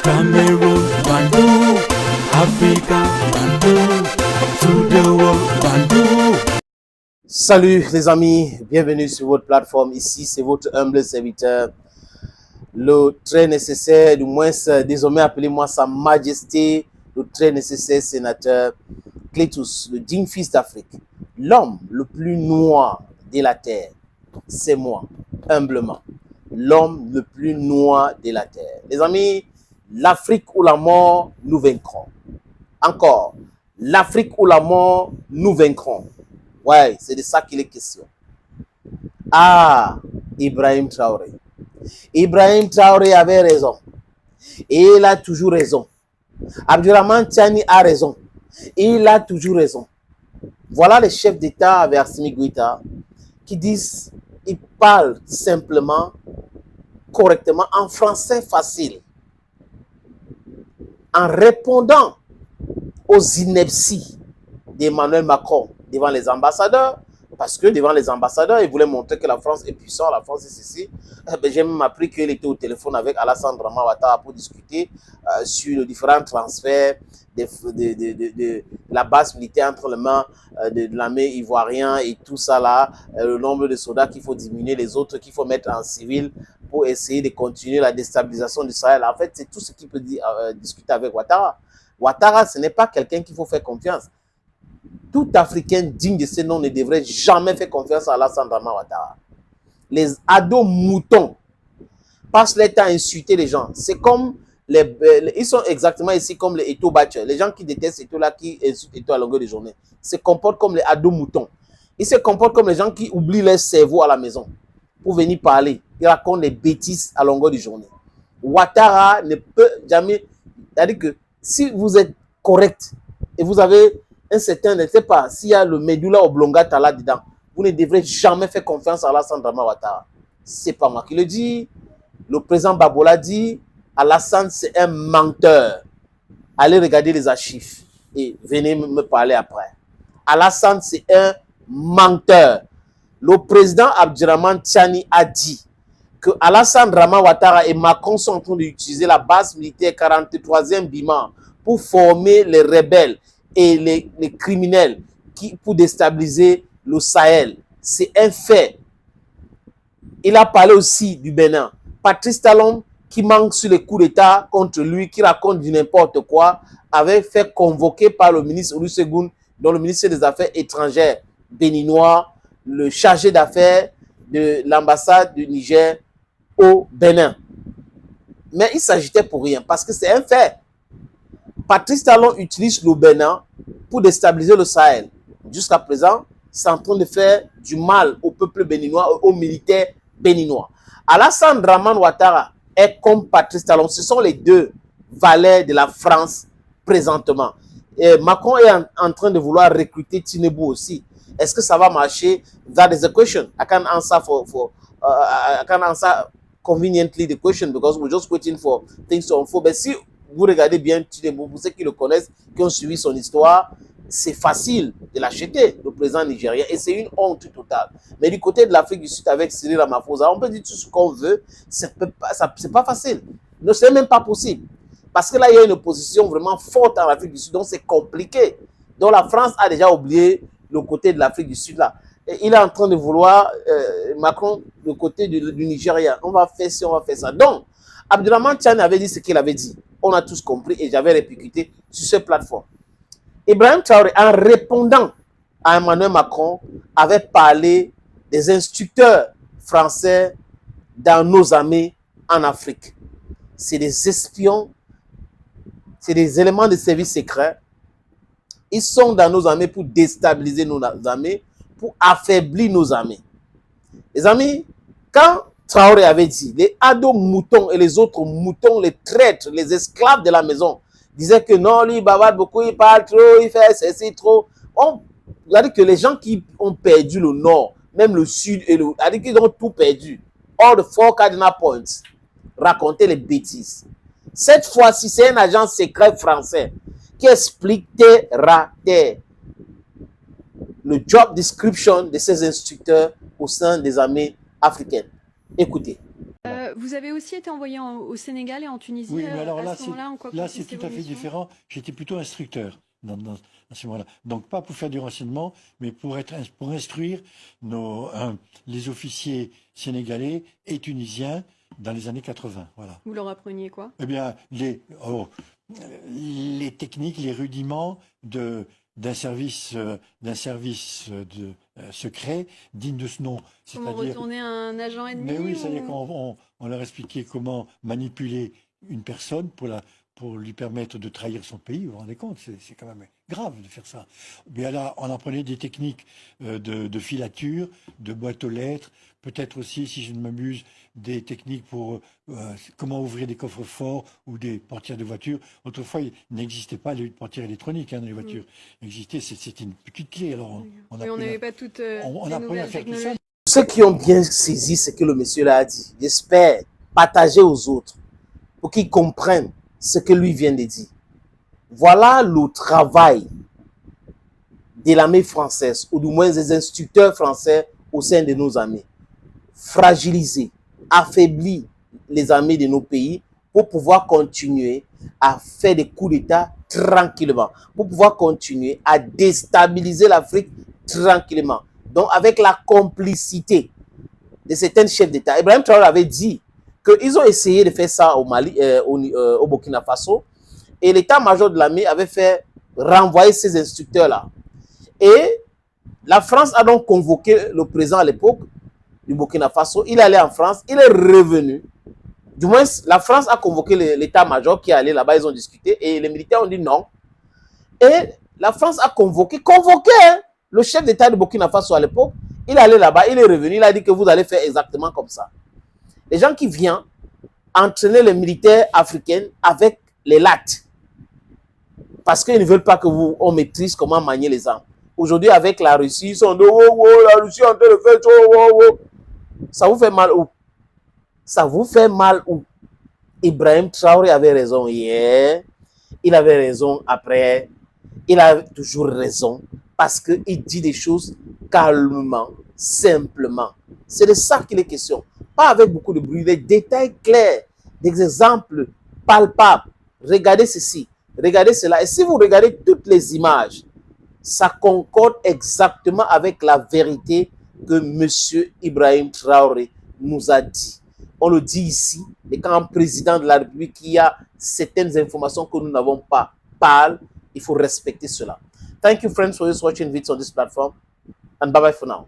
Cameroon, Bandung, Africa, Bandung, to the world, Bandung. Salut les amis, bienvenue sur votre plateforme. Ici, c'est votre humble serviteur, le très nécessaire, du moins désormais appelez-moi Sa Majesté, le très nécessaire sénateur Clétus, le digne fils d'Afrique, l'homme le plus noir de la terre. C'est moi, humblement, l'homme le plus noir de la terre. Les amis, l'Afrique ou la mort, nous vaincrons. Encore, l'Afrique ou la mort, nous vaincrons. Ouais, c'est de ça qu'il est question. Ah, Ibrahim Traoré. Ibrahim Traoré avait raison. Et il a toujours raison. Abdurrahman Tiani a raison. Et il a toujours raison. Voilà les chefs d'État avec Assimi Goïta qui disent, ils parlent simplement, correctement, en français facile, en répondant aux inepties d'Emmanuel Macron devant les ambassadeurs, parce que devant les ambassadeurs, ils voulaient montrer que la France est puissante, la France est ceci. J'ai même appris qu'il était au téléphone avec Alassane Draman Ouattara pour discuter sur les différents transferts de la base militaire entre les mains de l'armée ivoirienne et tout ça là, le nombre de soldats qu'il faut diminuer, les autres qu'il faut mettre en civil pour essayer de continuer la déstabilisation du Sahel. En fait, c'est tout ce qu'il peut discuter avec Ouattara. Ouattara, ce n'est pas quelqu'un qu'il faut faire confiance. Tout Africain digne de ce nom ne devrait jamais faire confiance à Alassane Draman Ouattara. Les ados moutons passent leur temps à insulter les gens. C'est comme ils sont exactement ici comme les Eto Batcher. Les gens qui détestent Eto là, qui insultent Eto à longueur de journée, se comportent comme les ados moutons. Ils se comportent comme les gens qui oublient leur cerveau à la maison pour venir parler. Ils racontent des bêtises à longueur de journée. Ouattara ne peut jamais... C'est-à-dire que si vous êtes correct et vous avez un certain, je ne sais pas, s'il y a le medulla oblongata là-dedans, vous ne devrez jamais faire confiance à Alassane Draman Ouattara. Ce n'est pas moi qui le dis. Le président Babola dit, Alassane, c'est un menteur. Allez regarder les archives et venez me parler après. Alassane, c'est un menteur. Le président Abdurrahman Tiani a dit que Alassane Draman Ouattara et Macron sont en train d'utiliser la base militaire 43e Bima pour former les rebelles et les criminels pour déstabiliser le Sahel. C'est un fait. Il a parlé aussi du Bénin. Patrice Talon, qui manque sur les coups d'État contre lui, qui raconte du n'importe quoi, avait fait convoquer par le ministre Olusegun, dans le ministère des Affaires étrangères béninois, le chargé d'affaires de l'ambassade du Niger au Bénin. Mais il s'agitait pour rien, parce que c'est un fait. Patrice Talon utilise le Bénin pour déstabiliser le Sahel. Jusqu'à présent, c'est en train de faire du mal au peuple béninois, aux militaires béninois. Alassane Draman Ouattara est comme Patrice Talon. Ce sont les deux valets de la France présentement. Et Macron est en train de vouloir recruter Tinubu aussi. Est-ce que ça va marcher? That is the question. I can answer I can answer conveniently the question because we're just waiting for things to unfold. Mais si vous regardez bien Tinubu, vous ceux qui le connaissent, qui ont suivi son histoire, c'est facile de l'acheter, le président nigérien, et c'est une honte totale. Mais du côté de l'Afrique du Sud, avec Cyril Ramaphosa, on peut dire tout ce qu'on veut, c'est pas facile. Non, c'est même pas possible. Parce que là, il y a une opposition vraiment forte en Afrique du Sud, donc c'est compliqué. Donc la France a déjà oublié le côté de l'Afrique du Sud là. Et il est en train de vouloir, Macron, le côté du Nigeria. On va faire ci, on va faire ça. Donc, Abdurrahman Tiani avait dit ce qu'il avait dit. On a tous compris et j'avais répercuté sur cette plateforme. Ibrahim Traoré, en répondant à Emmanuel Macron, avait parlé des instructeurs français dans nos armées en Afrique. C'est des espions, c'est des éléments de service secret. Ils sont dans nos armées pour déstabiliser nos armées, pour affaiblir nos armées. Les amis, quand Traoré avait dit, les ados moutons et les autres moutons, les traîtres, les esclaves de la maison, disaient que non, lui, il bavarde beaucoup, il parle trop, il fait ceci trop. On a dit que les gens qui ont perdu le nord, même le sud, et on a dit qu'ils ont tout perdu. All the four cardinal points, racontaient les bêtises. Cette fois-ci, c'est un agent secret français qui expliquera le job description de ces instructeurs au sein des armées africaines. Écoutez. Vous avez aussi été envoyé au Sénégal et en Tunisie Oui, mais alors à là, ce moment-là, en quoi là, c'est consistait tout à vos fait missions? différent. J'étais plutôt instructeur à ce moment-là. Donc, pas pour faire du renseignement, mais pour instruire les officiers sénégalais et tunisiens dans les années 80. Voilà. Vous leur appreniez quoi? Eh bien, les techniques, les rudiments d'un service secret digne de ce nom. Comment C'est-à-dire, retourner un agent ennemi? mais oui, c'est-à-dire ou... qu'on leur expliquait comment manipuler une personne pour lui permettre de trahir son pays. Vous vous rendez compte, c'est quand même grave de faire ça. Mais là, on apprenait des techniques de filature, de boîte aux lettres, peut-être aussi, si je ne m'abuse, des techniques pour comment ouvrir des coffres forts ou des portières de voiture. Autrefois, il n'existait pas les portières électroniques dans les voitures. C'était une petite clé. Alors, on n'avait pas toutes les nouvelles technologies. Ceux qui ont bien saisi ce que le monsieur là a dit, j'espère partager aux autres pour qu'ils comprennent ce que lui vient de dire. Voilà le travail de l'armée française, ou du moins des instructeurs français au sein de nos armées. Fragiliser, affaiblir les armées de nos pays pour pouvoir continuer à faire des coups d'État tranquillement, pour pouvoir continuer à déstabiliser l'Afrique tranquillement. Donc, avec la complicité de certains chefs d'État. Ibrahim Traoré avait dit qu'ils ont essayé de faire ça au Mali, au Burkina Faso, et l'état-major de l'armée avait fait renvoyer ces instructeurs-là. Et la France a donc convoqué le président à l'époque du Burkina Faso. Il est allé en France, il est revenu. Du moins, la France a convoqué l'état-major qui est allé là-bas, ils ont discuté, et les militaires ont dit non. Et la France a convoqué le chef d'État du Burkina Faso à l'époque. Il est allé là-bas, il est revenu, il a dit que vous allez faire exactement comme ça. Les gens qui viennent entraîner les militaires africains avec les lattes, parce qu'ils ne veulent pas qu'on maîtrise comment manier les armes. Aujourd'hui, avec la Russie, ils sont de la Russie est en train de faire ça vous fait mal où? Ça vous fait mal où? Ibrahim Traoré avait raison hier, il avait raison après, il a toujours raison parce qu'il dit des choses calmement, simplement. C'est de ça qu'il est question. Pas avec beaucoup de bruit, des détails clairs, des exemples palpables. Regardez ceci, regardez cela. Et si vous regardez toutes les images, ça concorde exactement avec la vérité que M. Ibrahim Traoré nous a dit. On le dit ici, et quand un président de la République qui a certaines informations que nous n'avons pas parle, il faut respecter cela. Thank you, friends, for watching videos on this platform, and bye-bye for now.